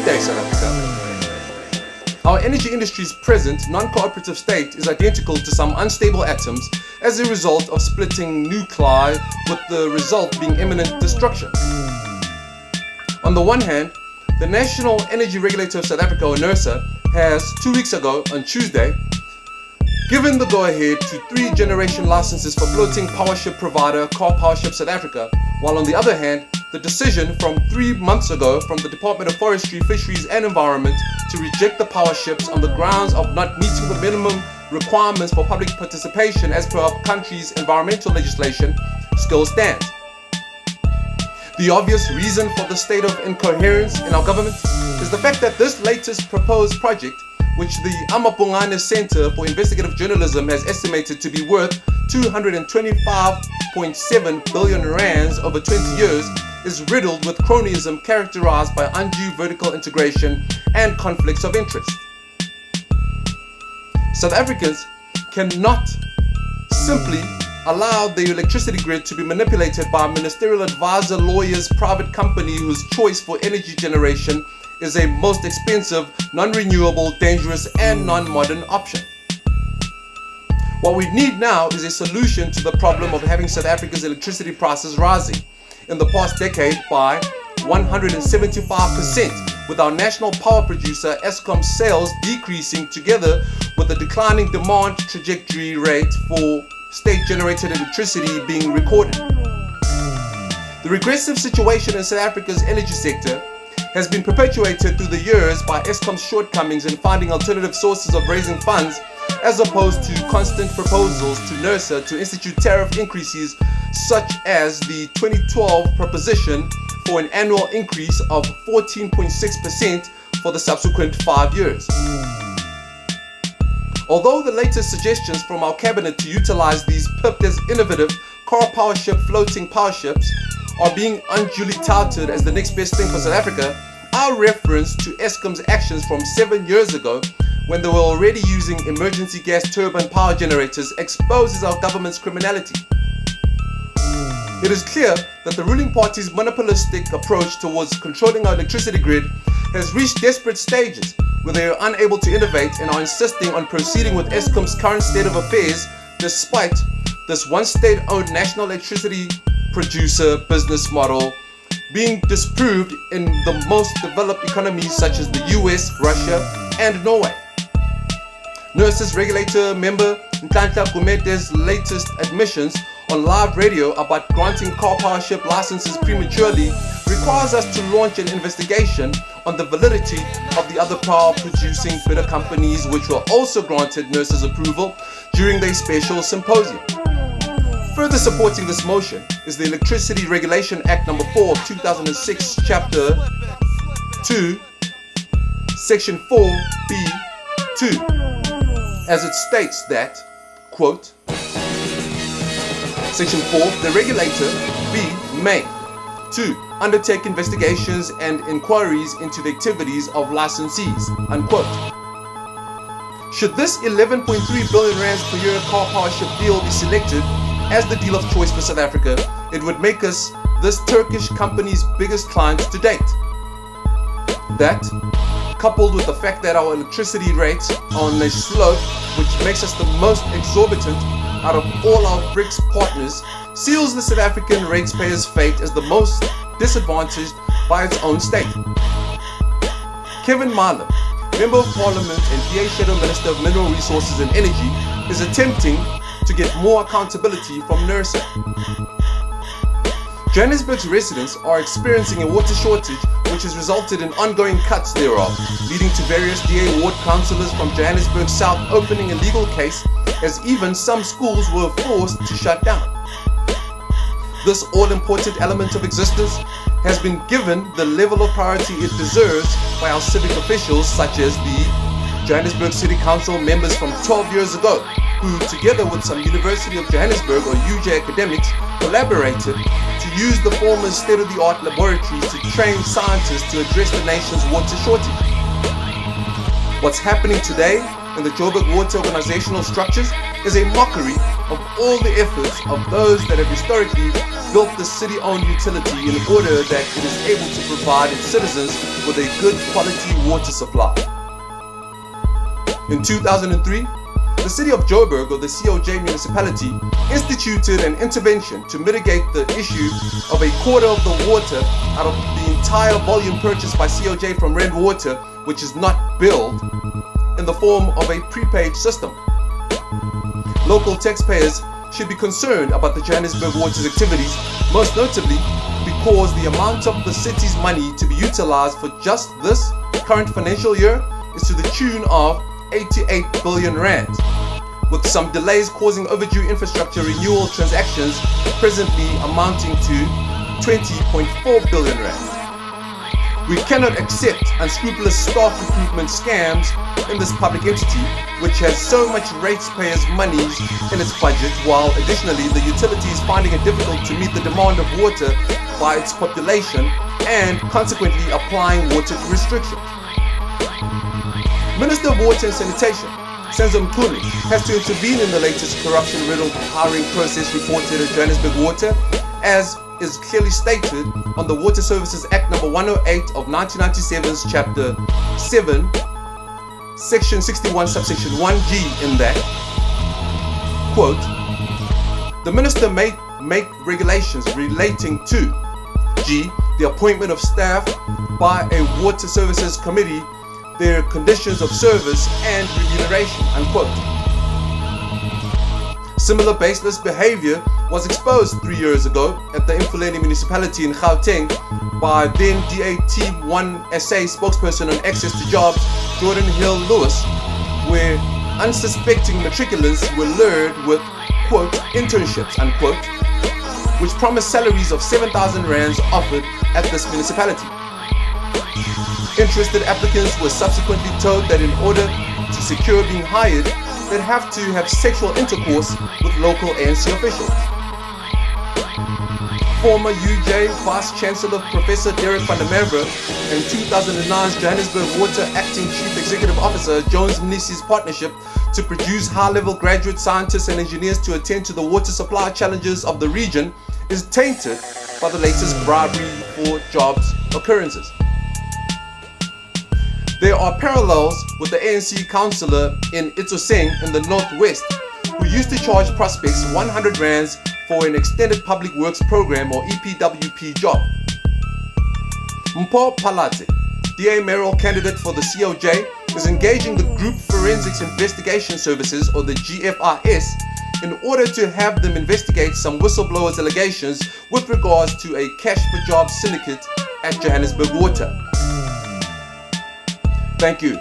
day, South Africa. Our energy industry's present non-cooperative state is identical to some unstable atoms as a result of splitting nuclei, with the result being imminent destruction. On the one hand, the National Energy Regulator of South Africa, or NERSA, has 2 weeks ago, on Tuesday, given the go-ahead to 3 generation licenses for floating powership provider Karpowership South Africa, while on the other hand, the decision from 3 months ago from the Department of Forestry, Fisheries and Environment to reject the power ships on the grounds of not meeting the minimum requirements for public participation as per our country's environmental legislation still stands. The obvious reason for the state of incoherence in our government is the fact that this latest proposed project, which the Amapungane Center for Investigative Journalism has estimated to be worth 225.7 billion rands over 20 years, is riddled with cronyism characterized by undue vertical integration and conflicts of interest. South Africans cannot simply allow the electricity grid to be manipulated by a ministerial advisor lawyer's private company whose choice for energy generation is a most expensive, non-renewable, dangerous and non-modern option. What we need now is a solution to the problem of having South Africa's electricity prices rising in the past decade by 175%, with our national power producer Eskom sales decreasing together with the declining demand trajectory rate for state-generated electricity being recorded. The regressive situation in South Africa's energy sector has been perpetuated through the years by Eskom's shortcomings in finding alternative sources of raising funds, as opposed to constant proposals to NERSA to institute tariff increases such as the 2012 proposition for an annual increase of 14.6% for the subsequent 5 years. Although the latest suggestions from our cabinet to utilize these pipped as innovative Karpowership floating power ships are being unduly touted as the next best thing for South Africa, our reference to Eskom's actions from 7 years ago, when they were already using emergency gas turbine power generators, exposes our government's criminality. It is clear that the ruling party's monopolistic approach towards controlling our electricity grid has reached desperate stages where they are unable to innovate and are insisting on proceeding with Eskom's current state of affairs despite this one state-owned national electricity producer business model being disproved in the most developed economies such as the US, Russia and Norway. NERSA's regulator member Nhlanhla Gumete's latest admissions on live radio about granting Karpowership licenses prematurely requires us to launch an investigation on the validity of the other power producing bidder companies which were also granted NERSA's approval during their special symposium. Further supporting this motion is the Electricity Regulation Act No. 4 of 2006, Chapter 2, Section 4B2, as it states that, quote, Section 4, the regulator, B, may, 2, undertake investigations and inquiries into the activities of licensees, unquote. Should this 11.3 billion rands per year Karpowership deal be selected as the deal of choice for South Africa, it would make us this Turkish company's biggest client to date. That, coupled with the fact that our electricity rates are on a slope which makes us the most exorbitant out of all our BRICS partners, seals the South African ratepayer's fate as the most disadvantaged by its own state. Kevin Marler, Member of Parliament and DA Shadow Minister of Mineral Resources and Energy, is attempting to get more accountability from NERSA. Johannesburg's residents are experiencing a water shortage which has resulted in ongoing cuts thereof, leading to various DA ward councillors from Johannesburg South opening a legal case, as even some schools were forced to shut down. This all-important element of existence has been given the level of priority it deserves by our civic officials such as the Johannesburg City Council members from 12 years ago, who together with some University of Johannesburg or UJ academics collaborated to use the former state-of-the-art laboratories to train scientists to address the nation's water shortage. What's happening today in the Joburg Water organizational structures is a mockery of all the efforts of those that have historically built the city-owned utility in order that it is able to provide its citizens with a good quality water supply. In 2003, the city of Joburg, or the COJ municipality, instituted an intervention to mitigate the issue of a quarter of the water out of the entire volume purchased by COJ from Rand Water, which is not billed, in the form of a prepaid system. Local taxpayers should be concerned about the Johannesburg Water's activities, most notably because the amount of the city's money to be utilized for just this current financial year is to the tune of 88 billion rand, with some delays causing overdue infrastructure renewal transactions presently amounting to 20.4 billion rand. We cannot accept unscrupulous staff recruitment scams in this public entity, which has so much ratepayers' monies in its budget, while additionally the utility is finding it difficult to meet the demand of water by its population and consequently applying water restrictions. Minister of Water and Sanitation, Senzo Mkhulu, has to intervene in the latest corruption-riddled hiring process reported at Johannesburg Water, as is clearly stated on the Water Services Act number 108 of 1997's Chapter 7, Section 61, subsection 1G, in that, quote, the minister may make regulations relating to G, the appointment of staff by a Water Services Committee, their conditions of service and remuneration, unquote. Similar baseless behavior was exposed 3 years ago at the Imfuleni municipality in Gauteng by then DA-Team 1 SA spokesperson on access to jobs, Jordan Hill Lewis, where unsuspecting matriculants were lured with, quote, internships, unquote, which promised salaries of 7,000 rands offered at this municipality. Interested applicants were subsequently told that in order to secure being hired, they'd have to have sexual intercourse with local ANC officials. Former UJ Vice-Chancellor Professor Derek van der Merwe and 2009's Johannesburg Water Acting Chief Executive Officer Jones Mnisi's partnership to produce high-level graduate scientists and engineers to attend to the water supply challenges of the region is tainted by the latest bribery for jobs occurrences. There are parallels with the ANC councillor in Itsoseng in the northwest, who used to charge prospects 100 rands for an extended public works program or EPWP job. Mpho Phalatse, DA mayoral candidate for the COJ, is engaging the Group Forensics Investigation Services, or the GFIS, in order to have them investigate some whistleblowers' allegations with regards to a cash for jobs syndicate at Johannesburg Water. Thank you.